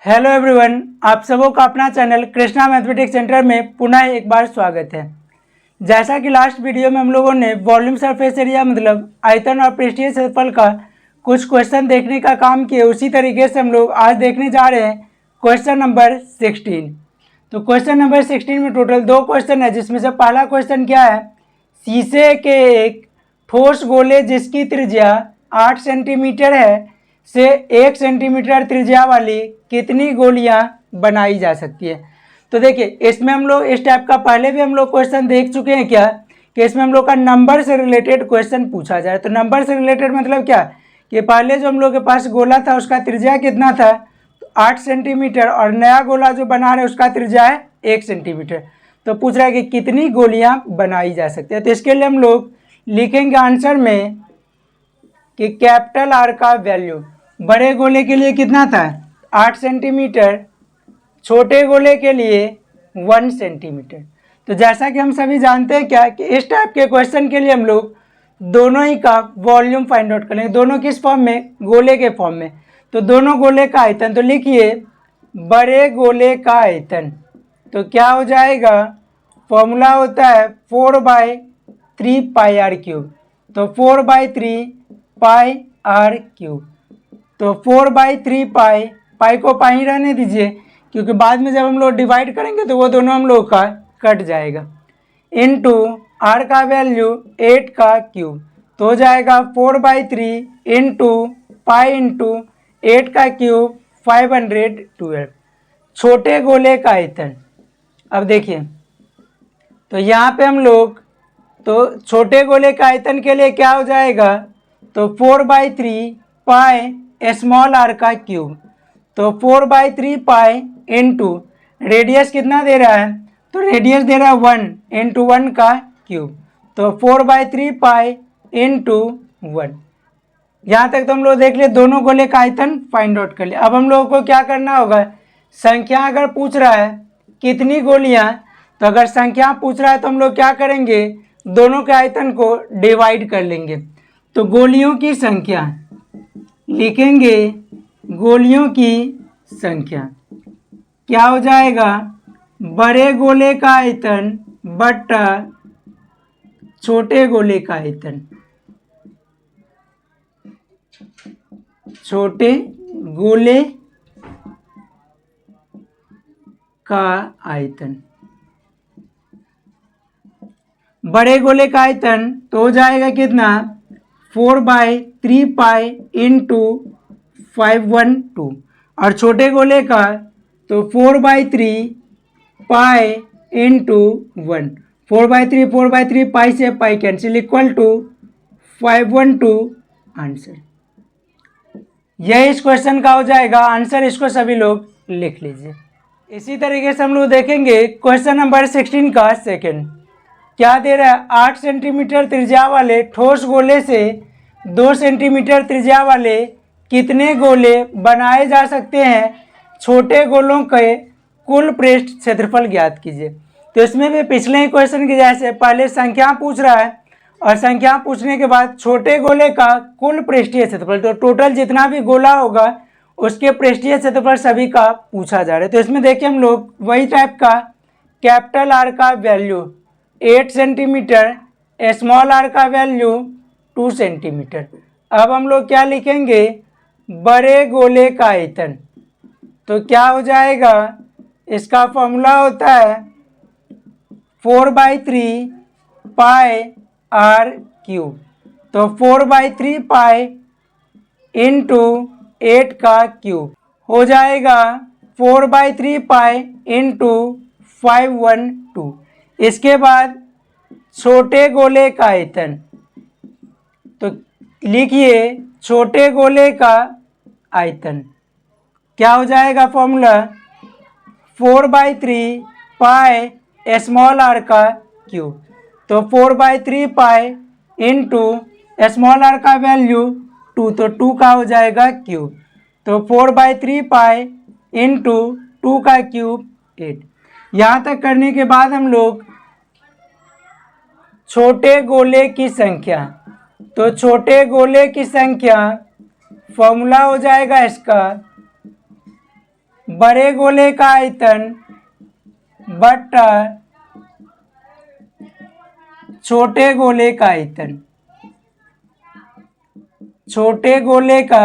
Hello everyone, आप सबों का अपना चैनल कृष्णा मैथमेटिक्स सेंटर में पुनः एक बार स्वागत है। जैसा कि लास्ट वीडियो में हम लोगों ने वॉल्यूम सरफेस एरिया मतलब आयतन और पृष्ठीय क्षेत्रफल का कुछ क्वेश्चन देखने का काम किया, उसी तरीके से हम लोग आज देखने जा रहे हैं क्वेश्चन नंबर 16। तो क्वेश्चन नंबर 16 में टोटल 2 क्वेश्चन है, जिसमें से पहला क्वेश्चन क्या है, शीशे के एक ठोस गोले जिसकी त्रिज्या 8 सेंटीमीटर है से 1 सेंटीमीटर त्रिज्या वाली कितनी गोलियां बनाई जा सकती है। तो देखिए, इसमें हम लोग इस टाइप का पहले भी हम लोग क्वेश्चन देख चुके हैं क्या, कि इसमें हम लोग का नंबर से रिलेटेड क्वेश्चन पूछा जाए। तो नंबर से रिलेटेड मतलब क्या, कि पहले जो हम लोग के पास गोला था उसका त्रिज्या कितना था, 8 सेंटीमीटर, और नया गोला जो बना रहे उसका त्रिज्या है 1 सेंटीमीटर। तो पूछ रहा है कि कितनी गोलियां बनाई जा सकती है। तो इसके लिए हम लोग लिखेंगे आंसर में कि कैपिटल आर का वैल्यू बड़े गोले के लिए कितना था 8 सेंटीमीटर, छोटे गोले के लिए 1 सेंटीमीटर। तो जैसा कि हम सभी जानते हैं क्या, कि इस टाइप के क्वेश्चन के लिए हम लोग दोनों ही का वॉल्यूम फाइंड आउट करेंगे। दोनों किस फॉर्म में, गोले के फॉर्म में। तो दोनों गोले का आयतन, तो लिखिए बड़े गोले का आयतन, तो क्या हो जाएगा, फॉर्मूला होता है 4/3 पाई आर क्यूब। तो 4/3 पाई आर क्यूब, तो 4/3 पाई को पाई रहने दीजिए, क्योंकि बाद में जब हम लोग डिवाइड करेंगे तो वो दोनों हम लोग का कट जाएगा। इनटू आर का वैल्यू 8 का क्यूब, तो हो जाएगा 4/3 इंटू पाई इंटू 8 का क्यूब 512। छोटे गोले का आयतन, अब देखिए, तो यहाँ पे हम लोग, तो छोटे गोले का आयतन के लिए क्या हो जाएगा, तो 4/3 पाई स्मॉल आर का क्यूब, तो 4/3 पाई इंटू रेडियस कितना दे रहा है, तो रेडियस दे रहा है 1 इंटू 1 का क्यूब, तो 4/3 पाई इंटू 1। यहाँ तक तो हम लोग देख लिए, दोनों गोले का आयतन फाइंड आउट कर लिया। अब हम लोगों को क्या करना होगा, संख्या अगर पूछ रहा है कितनी गोलियां, तो अगर संख्या पूछ रहा है तो हम लोग क्या करेंगे, दोनों के आयतन को डिवाइड कर लेंगे। तो गोलियों की संख्या लिखेंगे, गोलियों की संख्या क्या हो जाएगा, बड़े गोले का आयतन बट्टा छोटे गोले का आयतन, छोटे गोले का आयतन। बड़े गोले का आयतन तो हो जाएगा कितना, 4/3 पाई इंटू 512, और छोटे गोले का तो 4/3 पाई इंटू 1। 4/3 पाई से pi cancel, equal to 512 answer. यह इस क्वेश्चन का हो जाएगा आंसर। इसको सभी लोग लिख लीजिए। इसी तरीके से हम लोग देखेंगे क्वेश्चन नंबर 16 का सेकंड। क्या दे रहा है, 8 सेंटीमीटर त्रिज्या वाले ठोस गोले से 2 सेंटीमीटर त्रिज्या वाले कितने गोले बनाए जा सकते हैं, छोटे गोलों के कुल पृष्ठ क्षेत्रफल ज्ञात कीजिए। तो इसमें भी पिछले ही क्वेश्चन के जैसे पहले संख्या पूछ रहा है, और संख्या पूछने के बाद छोटे गोले का कुल पृष्ठीय क्षेत्रफल, तो टोटल जितना भी गोला होगा उसके पृष्ठीय क्षेत्रफल सभी का पूछा जा रहा है। तो इसमें देखिए हम लोग वही टाइप का कैपिटल आर का वैल्यू 8 सेंटीमीटर, स्मॉल आर का वैल्यू 2 सेंटीमीटर। अब हम लोग क्या लिखेंगे, बड़े गोले का आयतन, तो क्या हो जाएगा, इसका फॉर्मूला होता है 4/3 पाई आर क्यूब, तो 4/3 पाई इंटू 8 का क्यूब हो जाएगा 4/3 पाई इंटू 512। इसके बाद छोटे गोले का आयतन, तो लिखिए छोटे गोले का आयतन क्या हो जाएगा, फॉर्मूला 4/3 पाई स्मॉल आर का क्यूब, तो 4/3 पाई इंटू स्मॉल आर का वैल्यू 2, तो 2 का हो जाएगा क्यूब, तो 4/3 पाई इंटू 2 का क्यूब 8। यहाँ तक करने के बाद हम लोग छोटे गोले की संख्या, तो छोटे गोले की संख्या फॉर्मूला हो जाएगा इसका बड़े गोले का आयतन बटा छोटे गोले का आयतन, छोटे गोले का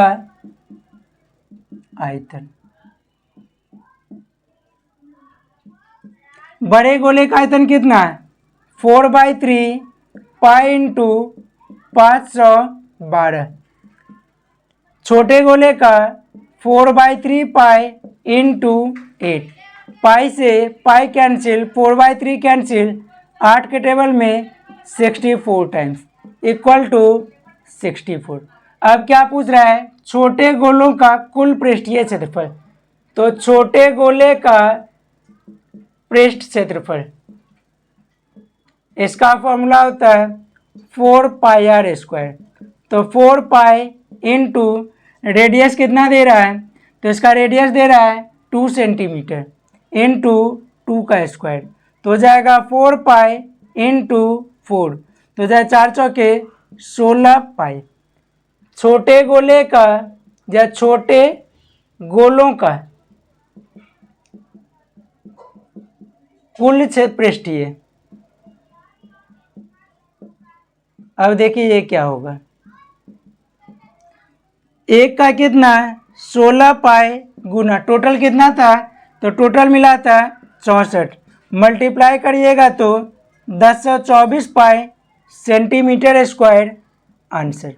आयतन। बड़े गोले का आयतन कितना है? 4/3 पाई इंटू 512। छोटे गोले का 4/3 पाई इंटू 8। पाई से पाई कैंसिल, 4/3 कैंसिल, 8 के टेबल में 64 टाइम्स इक्वल टू 64। अब क्या पूछ रहा है? छोटे गोलों का कुल पृष्ठीय क्षेत्रफल। तो छोटे गोले का पृष्ठ क्षेत्रफल, इसका फॉर्मूला होता है 4πr²। तो 4 इंटू रेडियस कितना दे रहा है? तो इसका रेडियस दे रहा है 2 सेंटीमीटर इंटू 2 का स्क्वायर, तो हो जाएगा 4 इंटू 4, तो हो जाए 4 चौके 16 पाई। छोटे गोले का या छोटे गोलों का कुल क्षेत्र पृष्ठीय। अब देखिए ये क्या होगा, एक का कितना है? 16 पाई गुना टोटल कितना था? तो टोटल मिला था 64, मल्टीप्लाई करिएगा तो 1024 पाई centimetre square answer.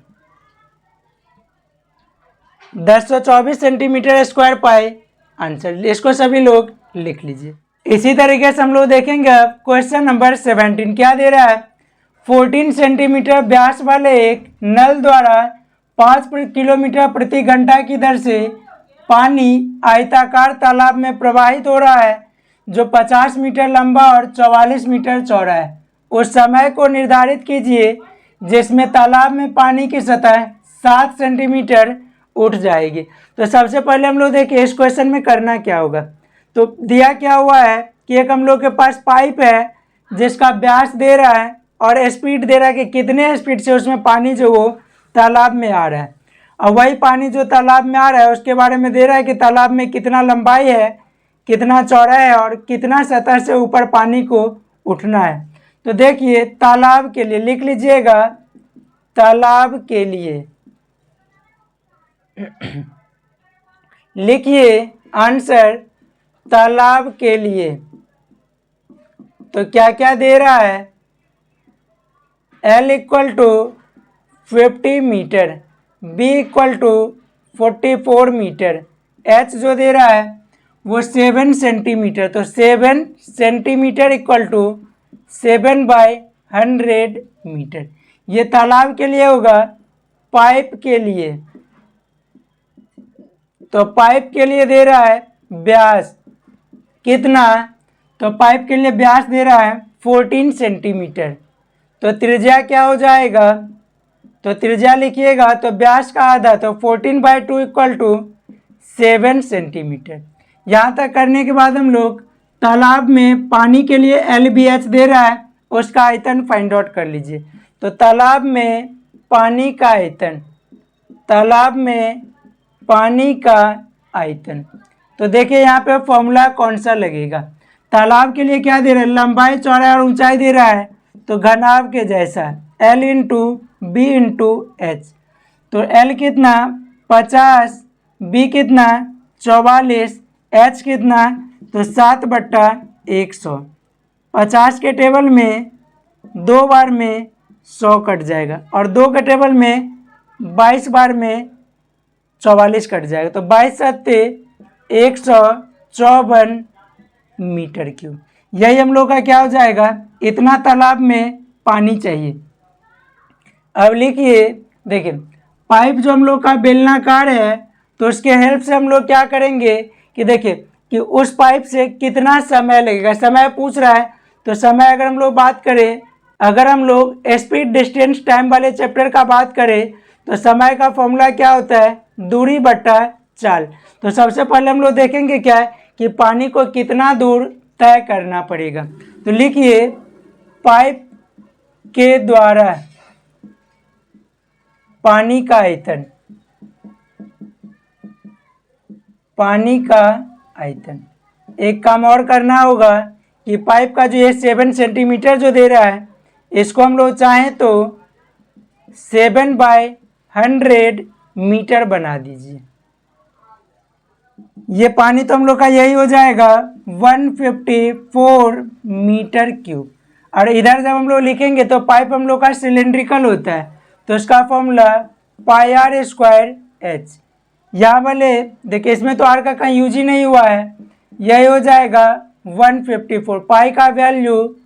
1024 centimetre square pi answer. इसको सभी लोग लिख लीजिए। इसी तरीके से हम लोग देखेंगे अब क्वेश्चन नंबर 17 क्या दे रहा है? 14 सेंटीमीटर व्यास वाले एक नल द्वारा 5 किलोमीटर प्रति घंटा की दर से पानी आयताकार तालाब में प्रवाहित हो रहा है जो 50 मीटर लंबा और 44 मीटर चौड़ा है। उस समय को निर्धारित कीजिए जिसमें तालाब में पानी की सतह 7 सेंटीमीटर उठ जाएगी। तो सबसे पहले हम लोग देखिए इस क्वेश्चन में करना क्या होगा। तो दिया क्या हुआ है कि एक हम लोग के पास पाइप है जिसका व्यास दे रहा है और स्पीड दे रहा है कि कितने स्पीड से उसमें पानी जो वो तालाब में आ रहा है, और वही पानी जो तालाब में आ रहा है उसके बारे में दे रहा है कि तालाब में कितना लंबाई है, कितना चौड़ा है और कितना सतह से ऊपर पानी को उठना है। तो देखिए तालाब के लिए लिख लीजिएगा, तालाब के लिए लिखिए आंसर तालाब के लिए। तो क्या क्या दे रहा है? L equal to 50 metre, B equal to 44 metre, H जो दे रहा है वो 7 सेंटीमीटर। तो 7 सेंटीमीटर इक्वल टू 7/100 मीटर। ये तालाब के लिए होगा। पाइप के लिए, तो पाइप के लिए दे रहा है व्यास कितना? तो पाइप के लिए व्यास दे रहा है 14 सेंटीमीटर। तो त्रिज्या क्या हो जाएगा? तो त्रिज्या लिखिएगा तो व्यास का आधा, तो 14/2 इक्वल टू 7 सेंटीमीटर। यहाँ तक करने के बाद हम लोग तालाब में पानी के लिए LBH दे रहा है, उसका आयतन फाइंड आउट कर लीजिए। तो तालाब में पानी का आयतन, तालाब में पानी का आयतन, तो देखिए यहाँ पे फॉर्मूला कौन सा लगेगा। तालाब के लिए क्या दे रहा है? लंबाई, चौड़ाई और ऊंचाई दे रहा है, तो घनाभ के जैसा L into B into H. तो L कितना? 50, B कितना? 44, H कितना? तो 7/100। 50 के टेबल में 2 बार में 100 कट जाएगा और 2 के टेबल में 22 बार में 44 कट जाएगा, तो 22×154 मीटर क्यूब। यही हम लोग का क्या हो जाएगा? इतना तालाब में पानी चाहिए। अब लिखिए, देखिए पाइप जो हम लोग का बेलनाकार है तो उसके हेल्प से हम लोग क्या करेंगे कि देखिए कि उस पाइप से कितना समय लगेगा। समय पूछ रहा है, तो समय अगर हम लोग बात करें, अगर हम लोग स्पीड डिस्टेंस टाइम वाले चैप्टर का बात करें तो समय का फॉर्मूला क्या होता है? दूरी बटा चाल। तो सबसे पहले हम लोग देखेंगे क्या है कि पानी को कितना दूर तय करना पड़ेगा। तो लिखिए पाइप के द्वारा पानी का आयतन, पानी का आयतन। एक काम और करना होगा कि पाइप का जो ये 7 सेंटीमीटर जो दे रहा है, इसको हम लोग चाहें तो 7/100 मीटर बना दीजिए। ये पानी तो हम लोग का यही हो जाएगा 154 मीटर क्यूब। और इधर जब हम लोग लिखेंगे तो पाइप हम लोग का सिलेंड्रिकल होता है, तो इसका फॉर्मूला πr²h। यहाँ वाले देखिए, इसमें तो आर का कहीं यूज ही नहीं हुआ है, यही हो जाएगा 154। पाई का वैल्यू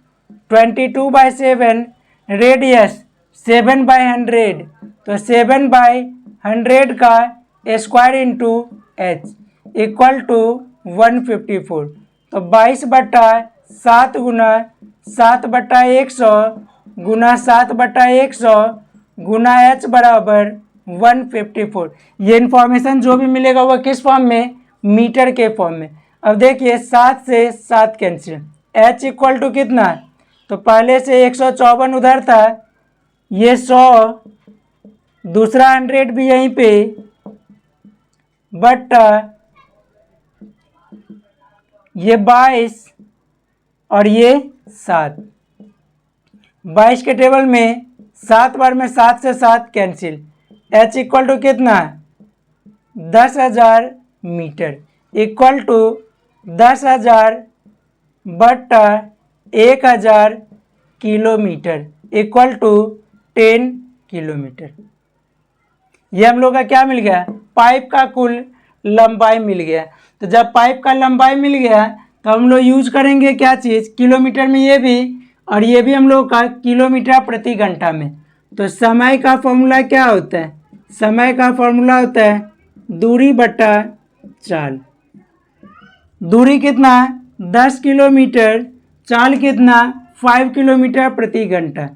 22/7, रेडियस 7/100, तो 7/100 का square into H equal to 154। तो 22/7 गुना 7/100 गुना 7/100 गुना एच बराबर 154। ये इन्फॉर्मेशन जो भी मिलेगा वो किस फॉर्म में, मीटर के फॉर्म में। अब देखिए 7 से 7 कैंसिल, एच इक्वल टू कितना, तो पहले से 154 उधर था, ये 100, दूसरा 100 भी यहीं पे, बट ये 22 और ये 7। 22 के टेबल में 7 बार में 7 से 7 कैंसिल, एच इक्वल टू कितना, 10,000 मीटर इक्वल टू 10,000 बट्टा 1,000 किलोमीटर इक्वल टू 10 किलोमीटर। ये हम लोग का क्या मिल गया, पाइप का कुल लंबाई मिल गया। तो जब पाइप का लंबाई मिल गया तो हम लोग यूज करेंगे क्या चीज़, किलोमीटर में ये भी, और ये भी हम लोग का किलोमीटर प्रति घंटा में। तो समय का फॉर्मूला क्या होता है, समय का फॉर्मूला होता है दूरी बट्टा चाल। दूरी कितना, 10 किलोमीटर, चाल कितना, 5 किलोमीटर प्रति घंटा।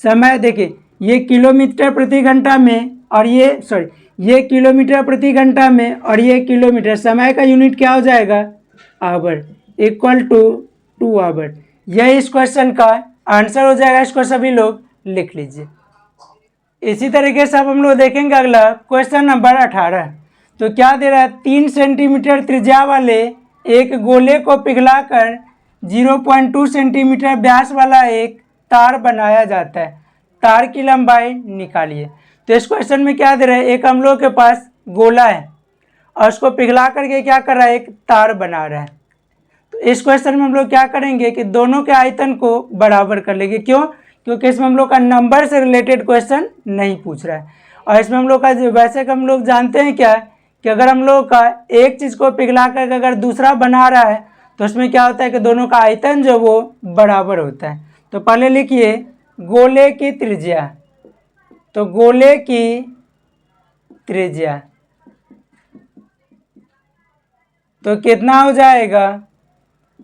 समय देखिए, ये किलोमीटर प्रति घंटा में और ये किलोमीटर प्रति घंटा में और ये किलोमीटर। समय का यूनिट क्या हो जाएगा, आवर इक्वल टू 2 आवर। यही इस क्वेश्चन का आंसर हो जाएगा, इसको सभी लोग लिख लीजिए। इसी तरीके से अब हम लोग देखेंगे अगला क्वेश्चन नंबर 18। तो क्या दे रहा है, 3 सेंटीमीटर त्रिज्या वाले एक गोले को पिघलाकर 0.2 सेंटीमीटर व्यास वाला एक तार बनाया जाता है, तार की लंबाई निकालिए। तो इस क्वेश्चन में क्या दे रहा है, एक हम लोग के पास गोला है और उसको पिघला करके क्या कर रहा है, एक तार बना रहा है। तो इस क्वेश्चन में हम लोग क्या करेंगे कि दोनों के आयतन को बराबर कर लेंगे। क्यों, क्योंकि इसमें हम लोग का नंबर से रिलेटेड क्वेश्चन नहीं पूछ रहा है। और इसमें हम लोग का वैसे हम लोग जानते हैं क्या, कि अगर हम लोग का एक चीज़ को पिघला करके अगर दूसरा बना रहा है तो उसमें क्या होता है कि दोनों का आयतन जो वो बराबर होता है। तो पहले लिखिए गोले की त्रिज्या, तो गोले की त्रिज्या तो कितना हो जाएगा,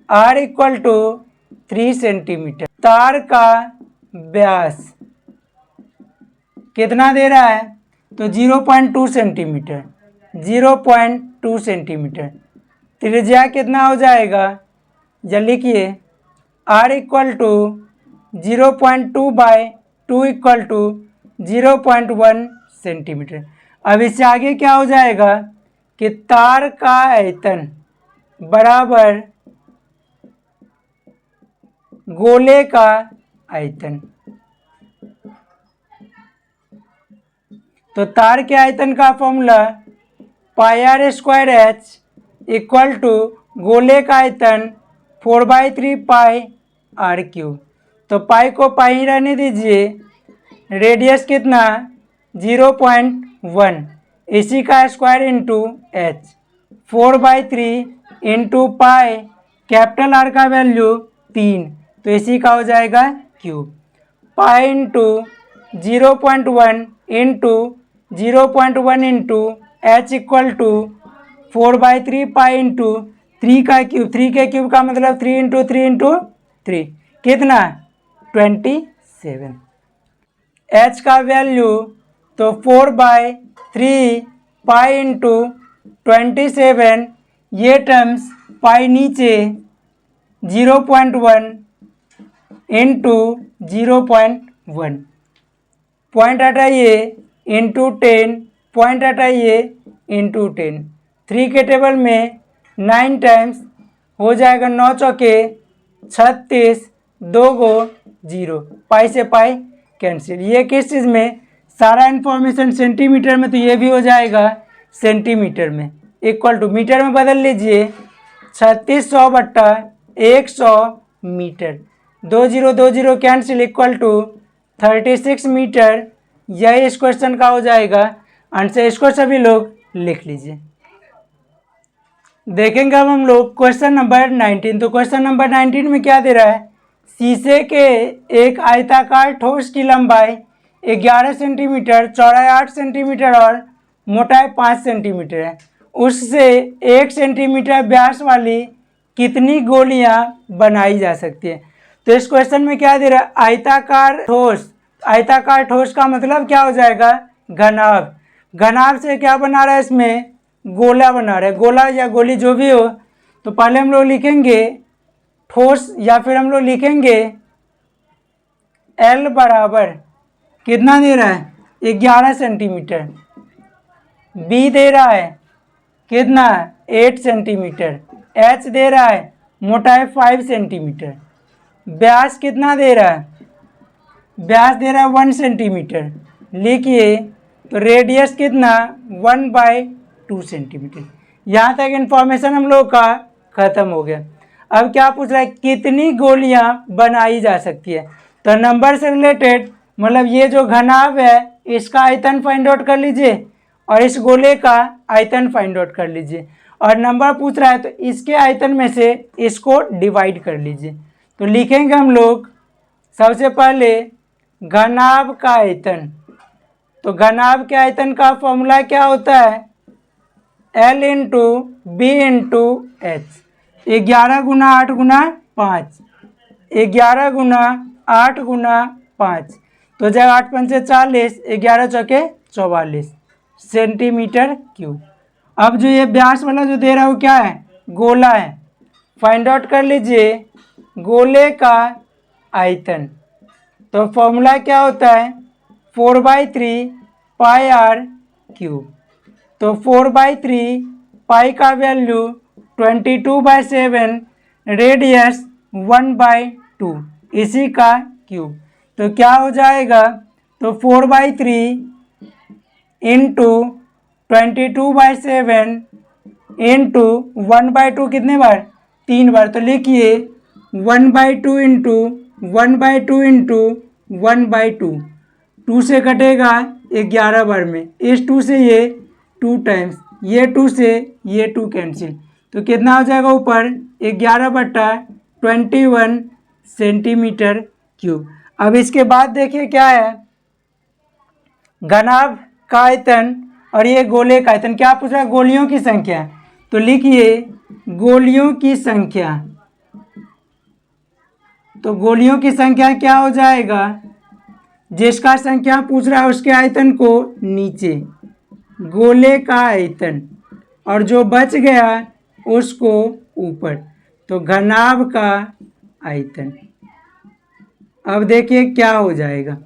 r इक्वल टू 3 सेंटीमीटर। तार का व्यास कितना दे रहा है, तो 0.2 सेंटीमीटर, 0.2 सेंटीमीटर। त्रिज्या कितना हो जाएगा, जल्दी लिखिए r equal to 0.2/2 equal to 0.1 centimetre. अब इससे आगे क्या हो जाएगा कि तार का आयतन बराबर गोले का आयतन। तो तार के आयतन का फॉर्मूला πr² इक्वल टू गोले का आयतन 4/3 πr³। तो पाई को पाई ही रहने दीजिए, रेडियस कितना 0.1, इसी का square into H, 4/3 into pi, capital R का वैल्यू 3, तो इसी का हो जाएगा cube. Pi into 0.1 into 0.1 into H equal to 4/3 pi into 3 का क्यूब, 3 के क्यूब का मतलब 3 इंटू 3 इंटू 3, कितना 27। एच का वैल्यू तो 4/3 पाई इंटू 27, ये टर्म्स पाई नीचे 0.1 इंटू 0.1, पॉइंट हटाइए इंटू 10, पॉइंट हटाइए इंटू 10। 3 के टेबल में 9 टाइम्स हो जाएगा 9 चौके 36, 2 गो 0, पाई से पाई कैंसिल। ये किस चीज़ में, सारा इन्फॉर्मेशन सेंटीमीटर में, तो ये भी हो जाएगा सेंटीमीटर में। इक्वल टू मीटर में बदल लीजिए, 3600 बट्टा 100 metre, 20 cancel, equal to 36 metre. यही इस क्वेश्चन का हो जाएगा आंसर। इसको सभी लोग लिख लीजिए। देखेंगे अब हम लोग क्वेश्चन नंबर 19। तो क्वेश्चन नंबर 19 में क्या दे रहा है, शीशे के एक आयताकार ठोस की लंबाई 11 सेंटीमीटर, चौड़ाई 8 सेंटीमीटर और मोटाई 5 सेंटीमीटर है। उससे 1 सेंटीमीटर व्यास वाली कितनी गोलियां बनाई जा सकती है। तो इस क्वेश्चन में क्या दे रहा है, आयताकार ठोस। आयताकार ठोस का मतलब क्या हो जाएगा, घनाभ। घनाभ से क्या बना रहा है, इसमें गोला बना रहा है, गोला या गोली जो भी हो। तो पहले हम लोग लिखेंगे ठोस, या फिर हम लोग लिखेंगे L बराबर कितना दे रहा है, 11 सेंटीमीटर। B दे रहा है कितना, 8 सेंटीमीटर। H दे रहा है मोटाई 5 सेंटीमीटर। व्यास कितना दे रहा है, व्यास दे रहा है 1 सेंटीमीटर। लिखिए, तो रेडियस कितना, 1/2 सेंटीमीटर। यहाँ तक इन्फॉर्मेशन हम लोग का खत्म हो गया। अब क्या पूछ रहा है, कितनी गोलियां बनाई जा सकती है। तो नंबर से रिलेटेड, मतलब ये जो घनाभ है इसका आयतन फाइंड आउट कर लीजिए और इस गोले का आयतन फाइंड आउट कर लीजिए। और नंबर पूछ रहा है तो इसके आयतन में से इसको डिवाइड कर लीजिए। तो लिखेंगे हम लोग सबसे पहले घनाभ का आयतन। तो घनाभ के आयतन का फॉर्मूला क्या होता है, L into B into H. 11 गुना 8 गुना 5, 11 गुना 8 गुना 5, तो जब 8 पंचे 40, 11 चौके 44 सेंटीमीटर क्यूब। अब जो ये व्यास वाला जो दे रहा है वो क्या है, गोला है। फाइंड आउट कर लीजिए गोले का आयतन। तो फॉर्मूला क्या होता है, 4/3 पाई आर क्यूब। तो 4/3 पाई का वैल्यू 22/7, रेडियस 1/2, इसी का क्यूब। तो क्या हो जाएगा, तो 4/3 इंटू 22/7 इंटू 1/2 कितने बार, 3 बार। तो लिखिए 1/2 इंटू 1/2 इंटू 1/2, 2 से कटेगा 11 बार में, इस 2 से ये 2 टाइम्स, ये 2 से ये 2 कैंसिल। तो कितना हो जाएगा ऊपर, 11/21 सेंटीमीटर क्यूब। अब इसके बाद देखिए क्या है, घनाभ का आयतन और ये गोले का आयतन। क्या पूछ रहा है, गोलियों की संख्या। तो लिखिए गोलियों की संख्या। तो गोलियों की संख्या क्या हो जाएगा, जिसका संख्या पूछ रहा है उसके आयतन को नीचे, गोले का आयतन, और जो बच गया उसको ऊपर। तो घनाभ का आयतन। अब देखिए क्या हो जाएगा।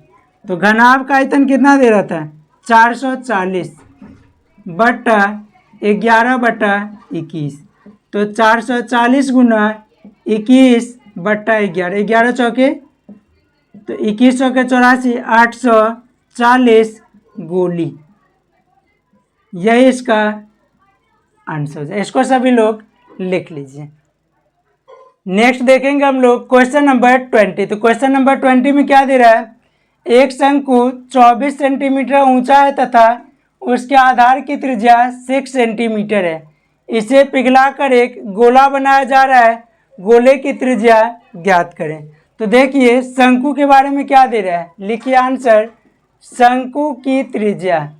तो घनाभ का आयतन कितना दे रहा था, 440 बट्टा 11/21। तो 440 गुना 21 बट्टा 11, 11 चौके, तो 21 चौके 84, 840 गोली। यही इसका आंसर है। इसको सभी लोग लिख लीजिए। नेक्स्ट देखेंगे हम लोग क्वेश्चन नंबर 20। तो क्वेश्चन नंबर 20 में क्या दे रहा है, एक शंकु 24 सेंटीमीटर ऊंचा है तथा उसके आधार की त्रिज्या 6 सेंटीमीटर है। इसे पिघलाकर एक गोला बनाया जा रहा है, गोले की त्रिज्या ज्ञात करें। तो देखिए शंकु के बारे में क्या दे रहा है, लिखिए आंसर, शंकु की त्रिज्या।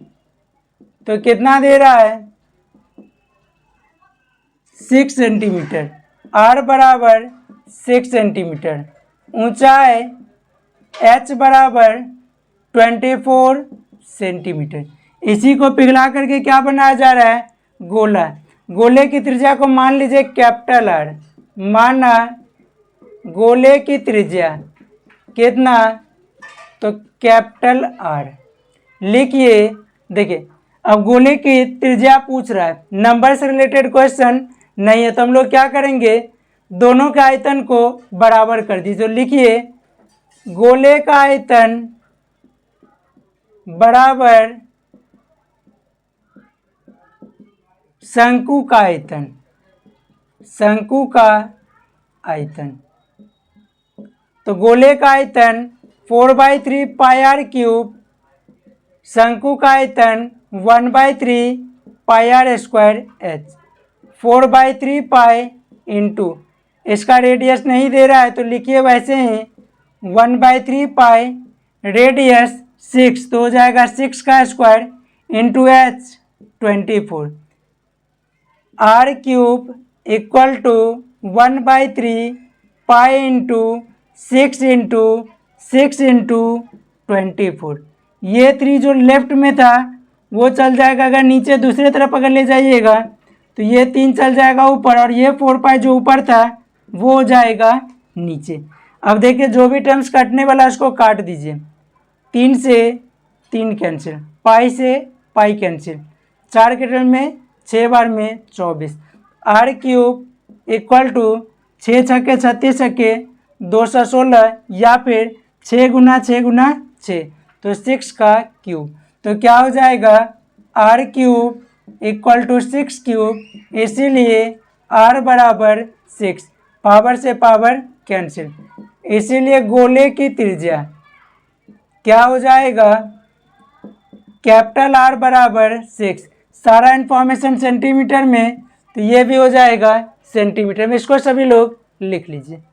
तो कितना दे रहा है, 6 सेंटीमीटर। R बराबर 6 सेंटीमीटर। ऊंचाई H बराबर 24 सेंटीमीटर। इसी को पिघला करके क्या बनाया जा रहा है, गोला। गोले की त्रिज्या को मान लीजिए कैपिटल R। माना गोले की त्रिज्या कितना, तो कैपिटल R। लिखिए, देखिए अब गोले की त्रिज्या पूछ रहा है, नंबर से रिलेटेड क्वेश्चन नहीं है तो हम लोग क्या करेंगे, दोनों के आयतन को बराबर कर दीजिए। तो लिखिए गोले का आयतन बराबर शंकु का आयतन, शंकु का आयतन। तो गोले का आयतन 4/3 पाई आर क्यूब, शंकु का आयतन 1/3 pi r square h. 4/3 pi into, इसका रेडियस नहीं दे रहा है तो लिखिए वैसे ही 1/3 पाई, रेडियस 6 तो हो जाएगा 6 का square into H 24। R cube equal to 1/3 pi into 6 into 6 into 24। ये 3 जो लेफ्ट में था वो चल जाएगा, अगर नीचे दूसरे तरफ अगर ले जाइएगा तो ये 3 चल जाएगा ऊपर, और ये 4 पाई जो ऊपर था वो हो जाएगा नीचे। अब देखिए जो भी टर्म्स कटने वाला उसको काट दीजिए। 3 से 3 कैंसिल, पाई से पाई कैंसिल, 4 के टर्म में 6 बार में 24। आर क्यूब इक्वल टू 6 छक्के 36 छक्के 216, या फिर 6 गुना 6 गुना 6 तो 6 का क्यूब। तो क्या हो जाएगा, R cube equal to 6 cube, इसीलिए आर बराबर 6, पावर से पावर कैंसिल, इसीलिए गोले की त्रिज्या क्या हो जाएगा, कैपिटल आर बराबर 6। सारा इन्फॉर्मेशन सेंटीमीटर में तो ये भी हो जाएगा सेंटीमीटर में, इसको सभी लोग लिख लीजिए।